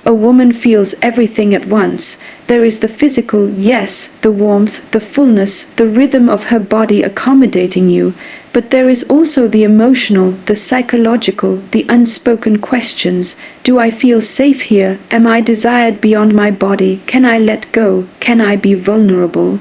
A woman feels everything at once. There is the physical, yes, the warmth, the fullness, the rhythm of her body accommodating you, but there is also the emotional, the psychological, the unspoken questions. Do I feel safe here? Am I desired beyond my body? Can I let go? Can I be vulnerable?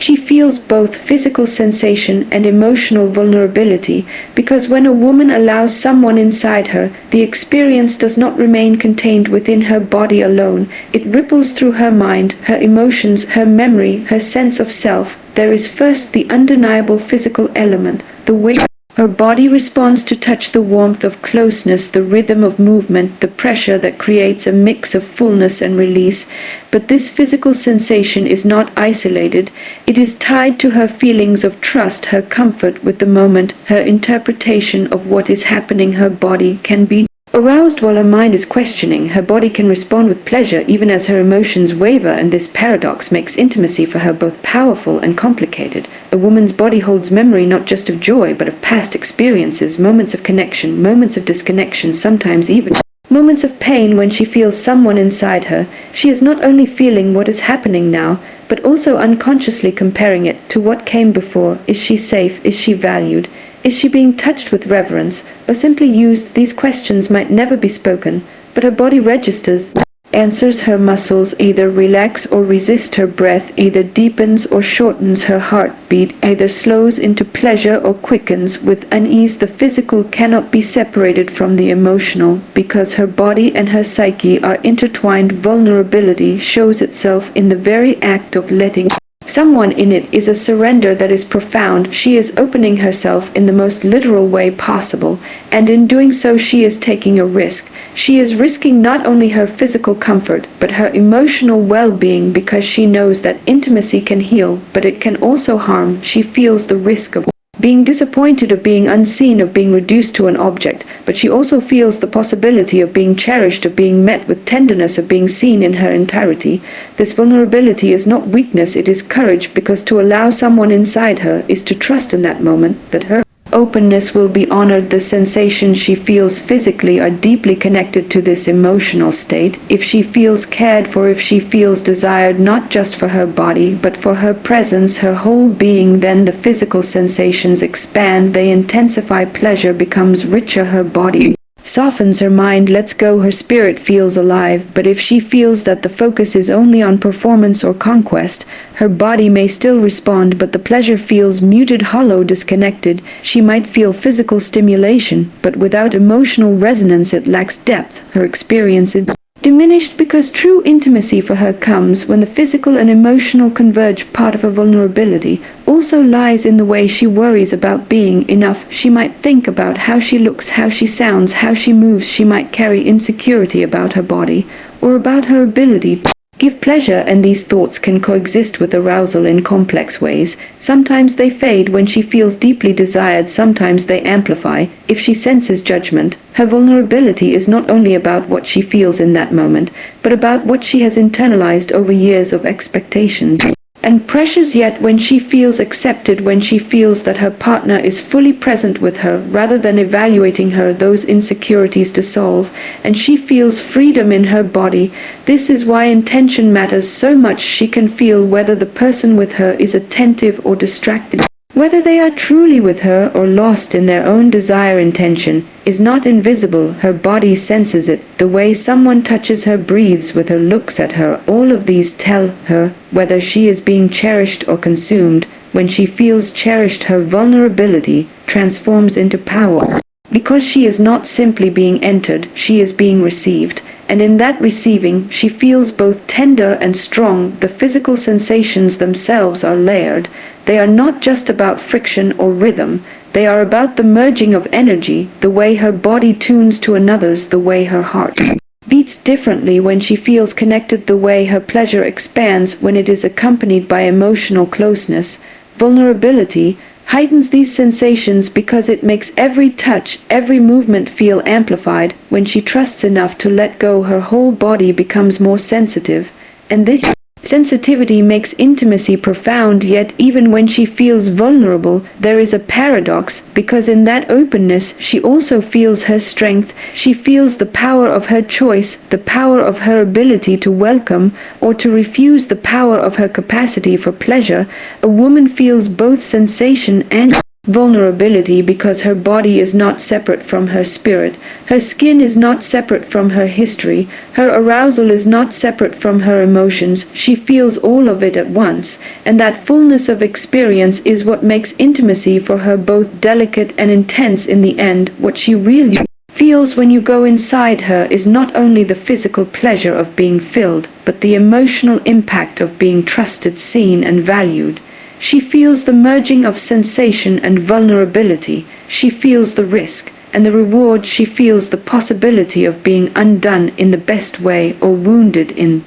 She feels both physical sensation and emotional vulnerability, because when a woman allows someone inside her, the experience does not remain contained within her body alone. It ripples through her mind, her emotions, her memory, her sense of self. There is first the undeniable physical element, the way her body responds to touch, the warmth of closeness, the rhythm of movement, the pressure that creates a mix of fullness and release. But this physical sensation is not isolated. It is tied to her feelings of trust, her comfort with the moment, her interpretation of what is happening. Her body can be aroused while her mind is questioning. Her body can respond with pleasure even as her emotions waver, and this paradox makes intimacy for her both powerful and complicated. A woman's body holds memory not just of joy but of past experiences, moments of connection, moments of disconnection, sometimes even moments of pain. When she feels someone inside her, she is not only feeling what is happening now, but also unconsciously comparing it to what came before. Is she safe? Is she valued? Is she being touched with reverence, or simply used? These questions might never be spoken, but her body registers, answers. Her muscles either relax or resist, her breath either deepens or shortens, her heartbeat either slows into pleasure or quickens with unease. The physical cannot be separated from the emotional, because her body and her psyche are intertwined. Vulnerability shows itself in the very act of letting someone in. It is a surrender that is profound. She is opening herself in the most literal way possible, and in doing so she is taking a risk. She is risking not only her physical comfort, but her emotional well-being, because she knows that intimacy can heal, but it can also harm. She feels the risk of being disappointed, of being unseen, of being reduced to an object, but she also feels the possibility of being cherished, of being met with tenderness, of being seen in her entirety. This vulnerability is not weakness, it is courage, because to allow someone inside her is to trust in that moment that her openness will be honored. The sensations she feels physically are deeply connected to this emotional state. If she feels cared for, if she feels desired not just for her body, but for her presence, her whole being, then the physical sensations expand, they intensify, pleasure becomes richer, her body softens, her mind lets go, her spirit feels alive. But if she feels that the focus is only on performance or conquest, her body may still respond, but the pleasure feels muted, hollow, disconnected. She might feel physical stimulation, but without emotional resonance it lacks depth. Her experience is diminished, because true intimacy for her comes when the physical and emotional converge. Part of her vulnerability also lies in the way she worries about being enough. She might think about how she looks, how she sounds, how she moves. She might carry insecurity about her body or about her ability to give pleasure, and these thoughts can coexist with arousal in complex ways. Sometimes they fade when she feels deeply desired, sometimes they amplify if she senses judgment. Her vulnerability is not only about what she feels in that moment, but about what she has internalized over years of expectations and pressures. Yet when she feels accepted, when she feels that her partner is fully present with her rather than evaluating her, those insecurities dissolve, and she feels freedom in her body. This is why intention matters so much. She can feel whether the person with her is attentive or distracted, whether they are truly with her or lost in their own desire. Intention is not invisible. Her body senses it. The way someone touches her, breathes with her, looks at her, all of these tell her whether she is being cherished or consumed. When she feels cherished, her vulnerability transforms into power, because she is not simply being entered, she is being received. And in that receiving, she feels both tender and strong. The physical sensations themselves are layered. They are not just about friction or rhythm. They are about the merging of energy, the way her body tunes to another's, the way her heart beats differently when she feels connected, the way her pleasure expands when it is accompanied by emotional closeness. Vulnerability heightens these sensations because it makes every touch, every movement feel amplified. When she trusts enough to let go, her whole body becomes more sensitive, and this Sensitivity makes intimacy profound, yet even when she feels vulnerable, there is a paradox, because in that openness she also feels her strength, she feels the power of her choice, the power of her ability to welcome or to refuse, the power of her capacity for pleasure. A woman feels both sensation and vulnerability because her body is not separate from her spirit, her skin is not separate from her history, her arousal is not separate from her emotions. She feels all of it at once, and that fullness of experience is what makes intimacy for her both delicate and intense in the end. What she really feels when you go inside her is not only the physical pleasure of being filled, but the emotional impact of being trusted, seen, and valued. She feels the merging of sensation and vulnerability. She feels the risk and the reward. She feels the possibility of being undone in the best way or wounded in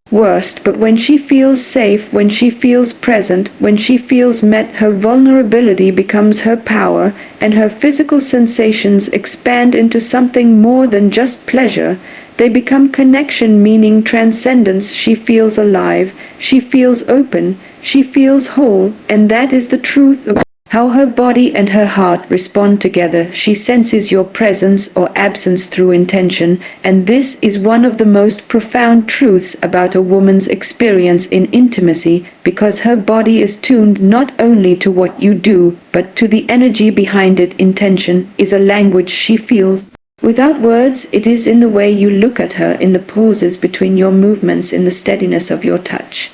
worst. But when she feels safe, when she feels present, when she feels met, her vulnerability becomes her power, and her physical sensations expand into something more than just pleasure. They become connection, meaning transcendence. She feels alive, she feels open, she feels whole, and that is the truth of how her body and her heart respond together. She senses your presence or absence through intention, and this is one of the most profound truths about a woman's experience in intimacy, because her body is tuned not only to what you do, but to the energy behind it. Intention is a language she feels without words. It is in the way you look at her, in the pauses between your movements, in the steadiness of your touch.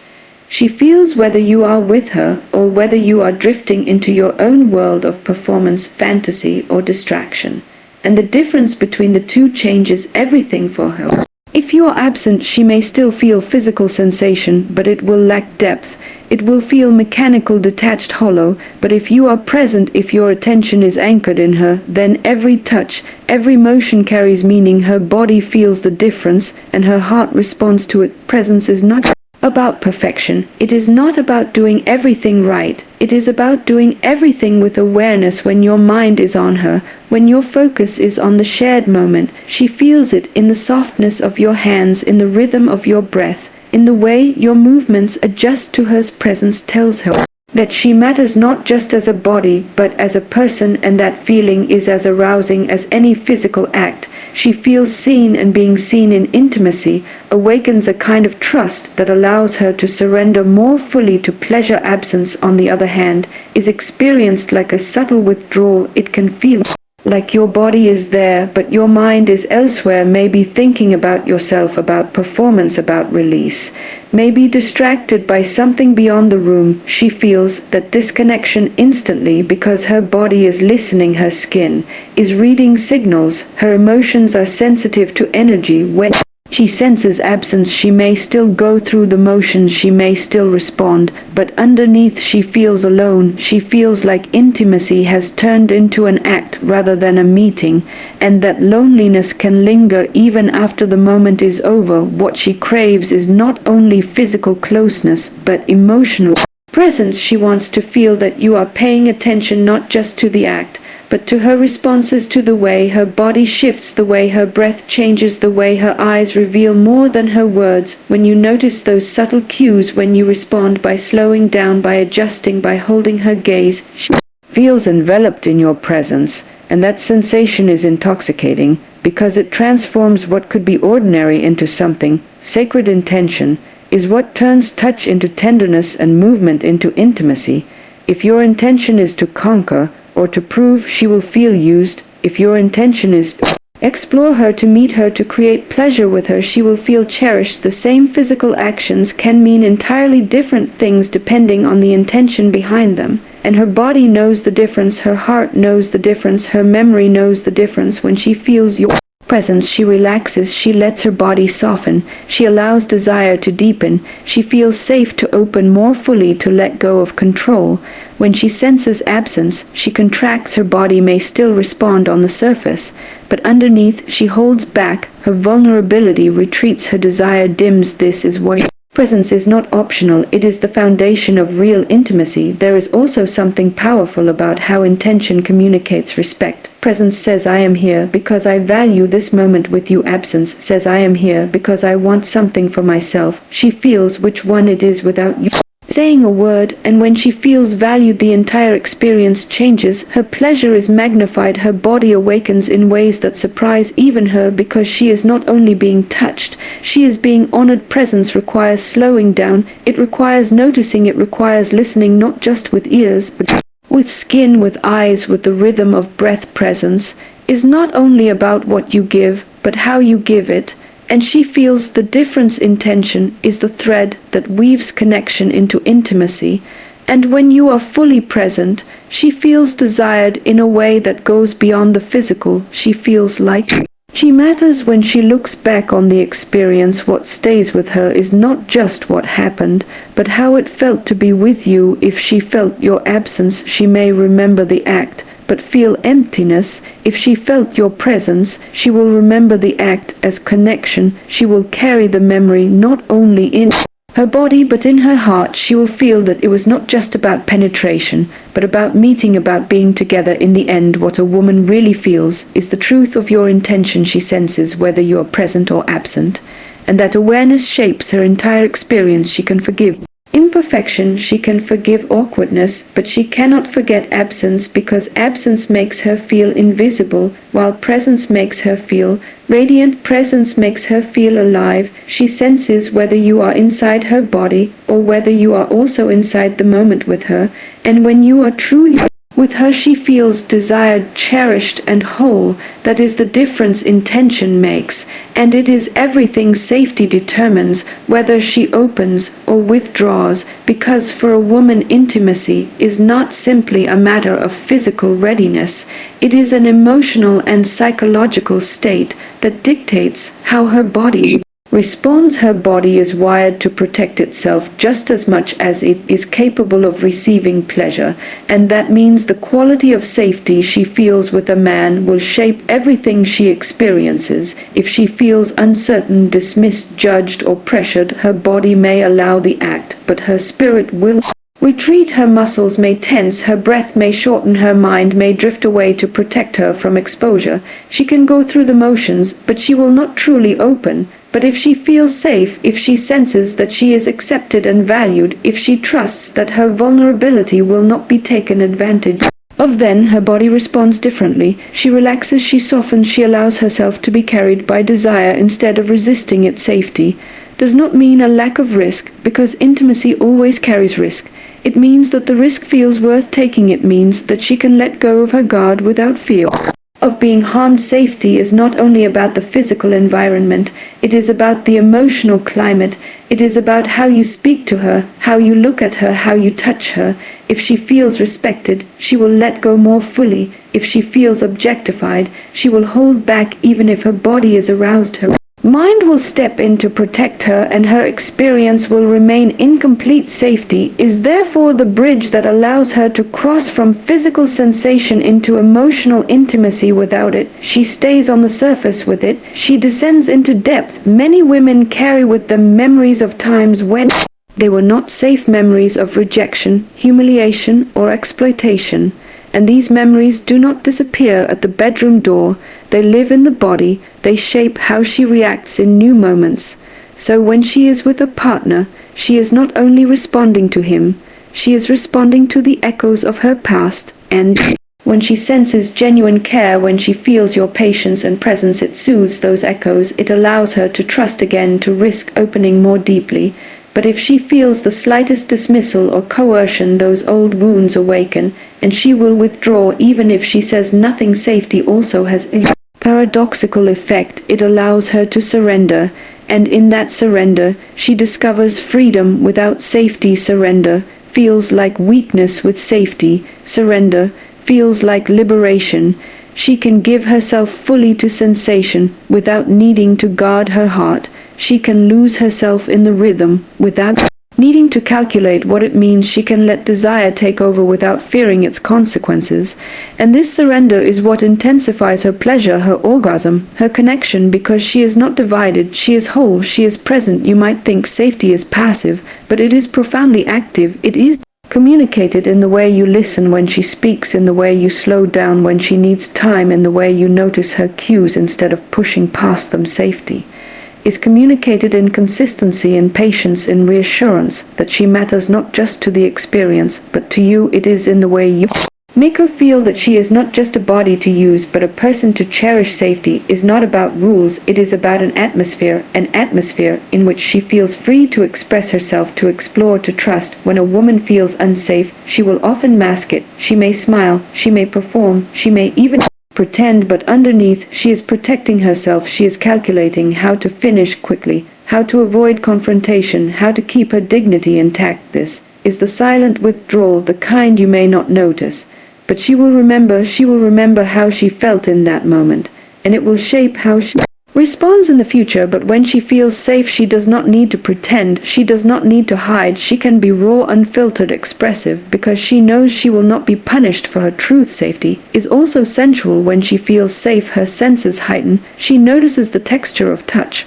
She feels whether you are with her or whether you are drifting into your own world of performance, fantasy, or distraction. And the difference between the two changes everything for her. If you are absent, she may still feel physical sensation, but it will lack depth. It will feel mechanical, detached, hollow. But if you are present, if your attention is anchored in her, then every touch, every motion carries meaning. Her body feels the difference, and her heart responds to it. Presence is not about perfection. It is not about doing everything right. It is about doing everything with awareness. When your mind is on her, when your focus is on the shared moment, she feels it in the softness of your hands, in the rhythm of your breath, in the way your movements adjust to her. Presence tells her that she matters not just as a body, but as a person, and that feeling is as arousing as any physical act. She feels seen, and being seen in intimacy awakens a kind of trust that allows her to surrender more fully to pleasure. Absence, on the other hand, is experienced like a subtle withdrawal. It can feel like your body is there, but your mind is elsewhere, maybe thinking about yourself, about performance, about release, maybe distracted by something beyond the room. She feels that disconnection instantly because her body is listening, her skin is reading signals, her emotions are sensitive to energy. When she senses absence, she may still go through the motions, she may still respond, but underneath she feels alone. She feels like intimacy has turned into an act rather than a meeting, and that loneliness can linger even after the moment is over. What she craves is not only physical closeness, but emotional presence. She wants to feel that you are paying attention not just to the act, but to her responses, to the way her body shifts, the way her breath changes, the way her eyes reveal more than her words. When you notice those subtle cues, when you respond by slowing down, by adjusting, by holding her gaze, she feels enveloped in your presence, and that sensation is intoxicating because it transforms what could be ordinary into something sacred. Intention is what turns touch into tenderness and movement into intimacy. If your intention is to conquer or to prove, she will feel used. If your intention is to explore her, to meet her, to create pleasure with her, she will feel cherished. The same physical actions can mean entirely different things depending on the intention behind them. And her body knows the difference, her heart knows the difference, her memory knows the difference. When she feels your presence, she relaxes, she lets her body soften, she allows desire to deepen, she feels safe to open more fully, to let go of control. When she senses absence, she contracts, her body may still respond on the surface, but underneath she holds back, her vulnerability retreats, her desire dims. This is why presence is not optional, it is the foundation of real intimacy. There is also something powerful about how intention communicates respect. Presence says I am here because I value this moment with you. Absence says I am here because I want something for myself. She feels which one it is without you saying a word, and when she feels valued, the entire experience changes. Her pleasure is magnified. Her body awakens in ways that surprise even her, because she is not only being touched, she is being honored. Presence requires slowing down. It requires noticing. It requires listening, not just with ears, but with skin, with eyes, with the rhythm of breath. Presence is not only about what you give, but how you give it. And she feels the difference. Intention is the thread that weaves connection into intimacy. And when you are fully present, she feels desired in a way that goes beyond the physical. She feels like she matters when she looks back on the experience. What stays with her is not just what happened, but how it felt to be with you. If she felt your absence, she may remember the act, but feel emptiness. If she felt your presence, she will remember the act as connection. She will carry the memory not only in her body but in her heart. She will feel that it was not just about penetration, but about meeting, about being together. In the end, what a woman really feels is the truth of your intention. She senses whether you are present or absent, and that awareness shapes her entire experience. She can forgive imperfection, she can forgive awkwardness, but she cannot forget absence, because absence makes her feel invisible, while presence makes her feel radiant. Presence makes her feel alive. She senses whether you are inside her body or whether you are also inside the moment with her, and when you are truly with her, she feels desired, cherished, and whole. That is the difference intention makes, and it is everything. Safety determines whether she opens or withdraws, because for a woman, intimacy is not simply a matter of physical readiness. It is an emotional and psychological state that dictates how her body responds. Her body is wired to protect itself just as much as it is capable of receiving pleasure, and that means the quality of safety she feels with a man will shape everything she experiences. If she feels uncertain, dismissed, judged, or pressured, her body may allow the act, but her spirit will retreat. Her muscles may tense, her breath may shorten, her mind may drift away to protect her from exposure. She can go through the motions, but she will not truly open. But if she feels safe, if she senses that she is accepted and valued, if she trusts that her vulnerability will not be taken advantage of, then her body responds differently. She relaxes, she softens, she allows herself to be carried by desire instead of resisting it. Safety does not mean a lack of risk, because intimacy always carries risk. It means that the risk feels worth taking. It means that she can let go of her guard without fear of being harmed. Safety is not only about the physical environment, it is about the emotional climate. It is about how you speak to her, how you look at her, how you touch her. If she feels respected, she will let go more fully. If she feels objectified, she will hold back. Even if her body is aroused, her mind will step in to protect her, and her experience will remain incomplete. Safety is therefore the bridge that allows her to cross from physical sensation into emotional intimacy. Without it, she stays on the surface. With it, she descends into depth. Many women carry with them memories of times when they were not safe, memories of rejection, humiliation, or exploitation. And these memories do not disappear at the bedroom door. They live in the body. They shape how she reacts in new moments. So when she is with a partner, she is not only responding to him, she is responding to the echoes of her past. And when she senses genuine care, when she feels your patience and presence, it soothes those echoes. It allows her to trust again, to risk opening more deeply. But if she feels the slightest dismissal or coercion, those old wounds awaken, and she will withdraw. Even if she says nothing, safety also has a paradoxical effect. It allows her to surrender, and in that surrender, she discovers freedom. Without safety, surrender feels like weakness. With safety, surrender feels like liberation. She can give herself fully to sensation without needing to guard her heart. She can lose herself in the rhythm without needing to calculate what it means. She can let desire take over without fearing its consequences. And this surrender is what intensifies her pleasure, her orgasm, her connection, because she is not divided, she is whole, she is present. You might think safety is passive, but it is profoundly active. It is Communicated in the way you listen when she speaks, in the way you slow down when she needs time, in the way you notice her cues instead of pushing past them. Safety is communicated in consistency, in patience, in reassurance that she matters not just to the experience, but to you. It is in the way you make her feel that she is not just a body to use, but a person to cherish. Safety is not about rules, it is about an atmosphere in which she feels free to express herself, to explore, to trust. When a woman feels unsafe, she will often mask it. She may smile, she may perform, she may even pretend, but underneath she is protecting herself. She is calculating how to finish quickly, how to avoid confrontation, how to keep her dignity intact. This is the silent withdrawal, the kind you may not notice. But she will remember how she felt in that moment, and it will shape how she responds in the future. But when she feels safe, she does not need to pretend, she does not need to hide. She can be raw, unfiltered, expressive, because she knows she will not be punished for her truth. Safety is also sensual. When she feels safe, her senses heighten. She notices the texture of touch,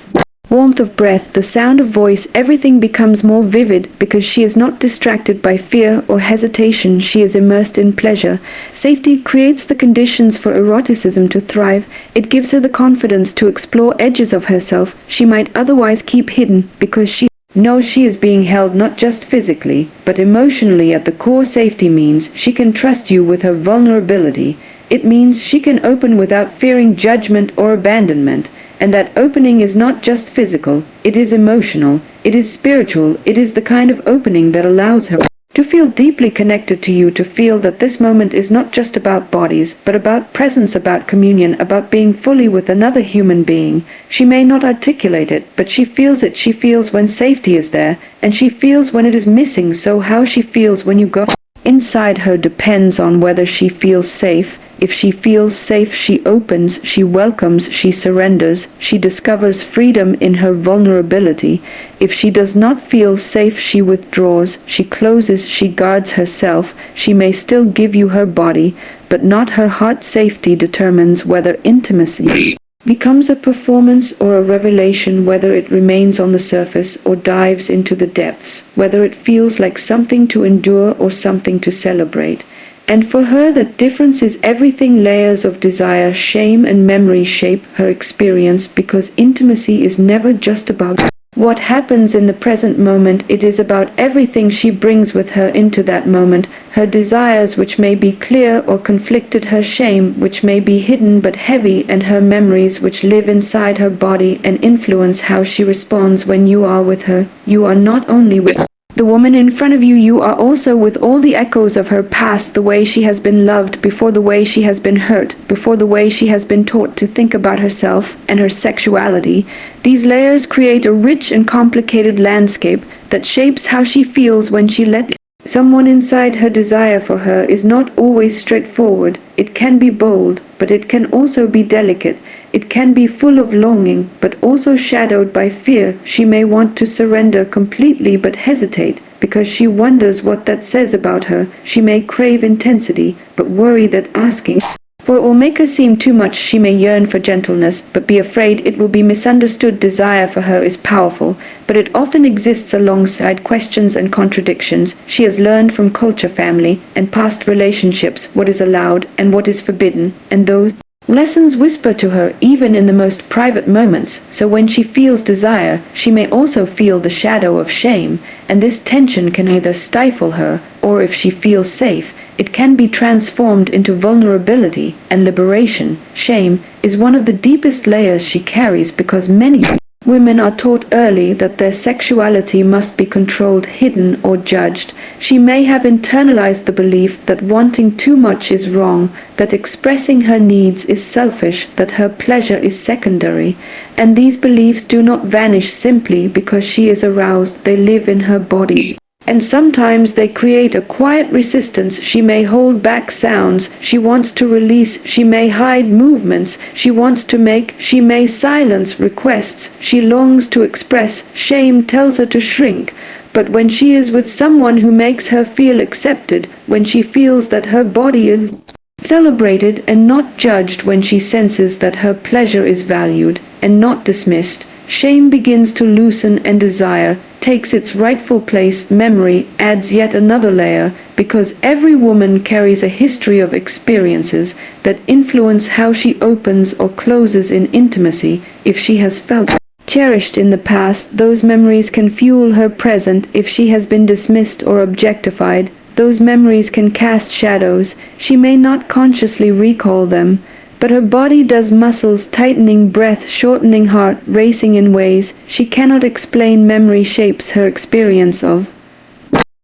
warmth of breath, the sound of voice. Everything becomes more vivid because she is not distracted by fear or hesitation. She is immersed in pleasure. Safety creates the conditions for eroticism to thrive. It gives her the confidence to explore edges of herself she might otherwise keep hidden, because she knows she is being held not just physically, but emotionally at the core. Safety means she can trust you with her vulnerability. It means she can open without fearing judgment or abandonment. And that opening is not just physical, it is emotional, it is spiritual. It is the kind of opening that allows her to feel deeply connected to you, to feel that this moment is not just about bodies, but about presence, about communion, about being fully with another human being. She may not articulate it, but she feels it. She feels when safety is there, and she feels when it is missing. So how she feels when you go inside her depends on whether she feels safe. If she feels safe, she opens, she welcomes, she surrenders, she discovers freedom in her vulnerability. If she does not feel safe, she withdraws, she closes, she guards herself. She may still give you her body, but not her heart. Safety determines whether intimacy becomes a performance or a revelation, whether it remains on the surface or dives into the depths, whether it feels like something to endure or something to celebrate. And for her, that difference is everything. Layers of desire, shame, and memory shape her experience, because intimacy is never just about what happens in the present moment. It is about everything she brings with her into that moment. Her desires, which may be clear or conflicted, her shame, which may be hidden but heavy, and her memories, which live inside her body and influence how she responds when you are with her. You are not only with the woman in front of you, you are also with all the echoes of her past, the way she has been loved before, the way she has been hurt before, the way she has been taught to think about herself and her sexuality. These layers create a rich and complicated landscape that shapes how she feels when she let someone inside. Her desire for her is not always straightforward. It can be bold, but it can also be delicate. It can be full of longing, but also shadowed by fear. She may want to surrender completely, but hesitate because she wonders what that says about her. She may crave intensity, but worry that asking for it will make her seem too much. She may yearn for gentleness, but be afraid it will be misunderstood. Desire for her is powerful, but it often exists alongside questions and contradictions. She has learned from culture, family, and past relationships what is allowed and what is forbidden, and those lessons whisper to her even in the most private moments. So when she feels desire, she may also feel the shadow of shame, and this tension can either stifle her, or if she feels safe, it can be transformed into vulnerability and liberation. Shame is one of the deepest layers she carries, because many women are taught early that their sexuality must be controlled, hidden, or judged. She may have internalized the belief that wanting too much is wrong, that expressing her needs is selfish, that her pleasure is secondary. And these beliefs do not vanish simply because she is aroused. They live in her body. And sometimes they create a quiet resistance. She may hold back sounds she wants to release. She may hide movements she wants to make. She may silence requests she longs to express. Shame tells her to shrink. But when she is with someone who makes her feel accepted, when she feels that her body is celebrated and not judged, when she senses that her pleasure is valued and not dismissed, shame begins to loosen and desire takes its rightful place, memory adds yet another layer, because every woman carries a history of experiences that influence how she opens or closes in intimacy. If she has felt cherished in the past, those memories can fuel her present. If she has been dismissed or objectified, those memories can cast shadows. She may not consciously recall them, but her body does, muscles tightening, breath shortening, heart racing in ways she cannot explain. Memory shapes her experience of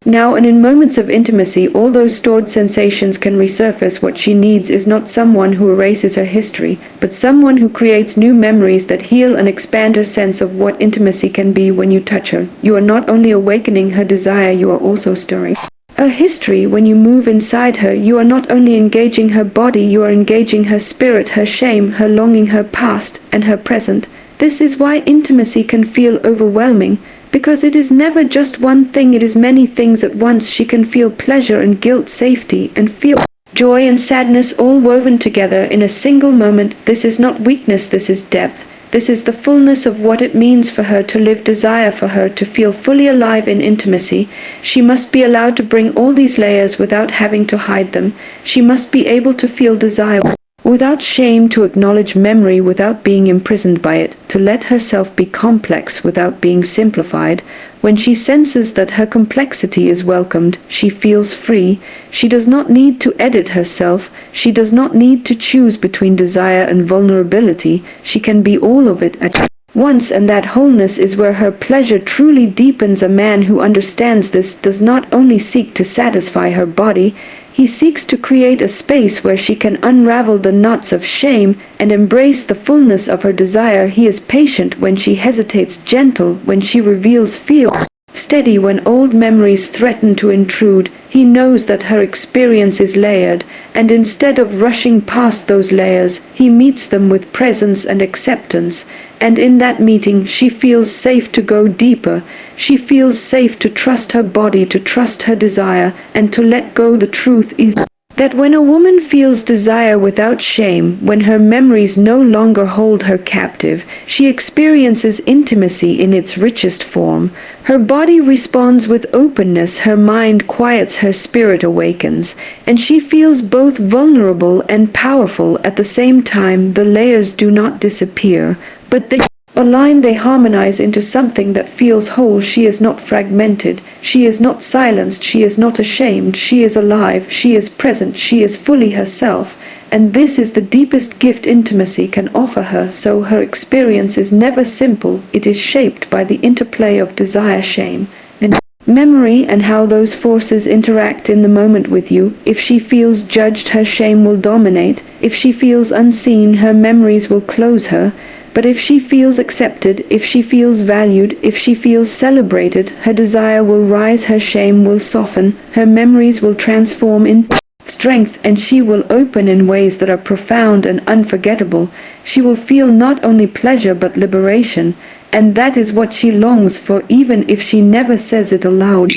now, and in moments of intimacy, all those stored sensations can resurface. What she needs is not someone who erases her history, but someone who creates new memories that heal and expand her sense of what intimacy can be. When you touch her, you are not only awakening her desire, you are also stirring her history. When you move inside her, you are not only engaging her body, you are engaging her spirit, her shame, her longing, her past, and her present. This is why intimacy can feel overwhelming, because it is never just one thing, it is many things at once. She can feel pleasure and guilt, safety and fear, joy and sadness, all woven together in a single moment. This is not weakness, this is depth. This is the fullness of what it means for her to live, desire for her to feel fully alive in intimacy. She must be allowed to bring all these layers without having to hide them. She must be able to feel desire without shame, to acknowledge memory without being imprisoned by it, to let herself be complex without being simplified. When she senses that her complexity is welcomed, she feels free. She does not need to edit herself. She does not need to choose between desire and vulnerability. She can be all of it at once, and that wholeness is where her pleasure truly deepens. A man who understands this does not only seek to satisfy her body, he seeks to create a space where she can unravel the knots of shame and embrace the fullness of her desire. He is patient when she hesitates, gentle when she reveals fear, steady when old memories threaten to intrude. He knows that her experience is layered, and instead of rushing past those layers, he meets them with presence and acceptance. And in that meeting, she feels safe to go deeper. She feels safe to trust her body, to trust her desire, and to let go. The truth is that when a woman feels desire without shame, when her memories no longer hold her captive, she experiences intimacy in its richest form. Her body responds with openness, her mind quiets, her spirit awakens, and she feels both vulnerable and powerful at the same time. The layers do not disappear, but they align, they harmonize into something that feels whole. She is not fragmented, she is not silenced, she is not ashamed, she is alive, she is present, she is fully herself. And this is the deepest gift intimacy can offer her. So her experience is never simple, it is shaped by the interplay of desire, shame, and memory, and how those forces interact in the moment with you. If she feels judged, her shame will dominate. If she feels unseen, her memories will close her. But if she feels accepted, if she feels valued, if she feels celebrated, her desire will rise, her shame will soften, her memories will transform into strength, and she will open in ways that are profound and unforgettable. She will feel not only pleasure but liberation, and that is what she longs for, even if she never says it aloud.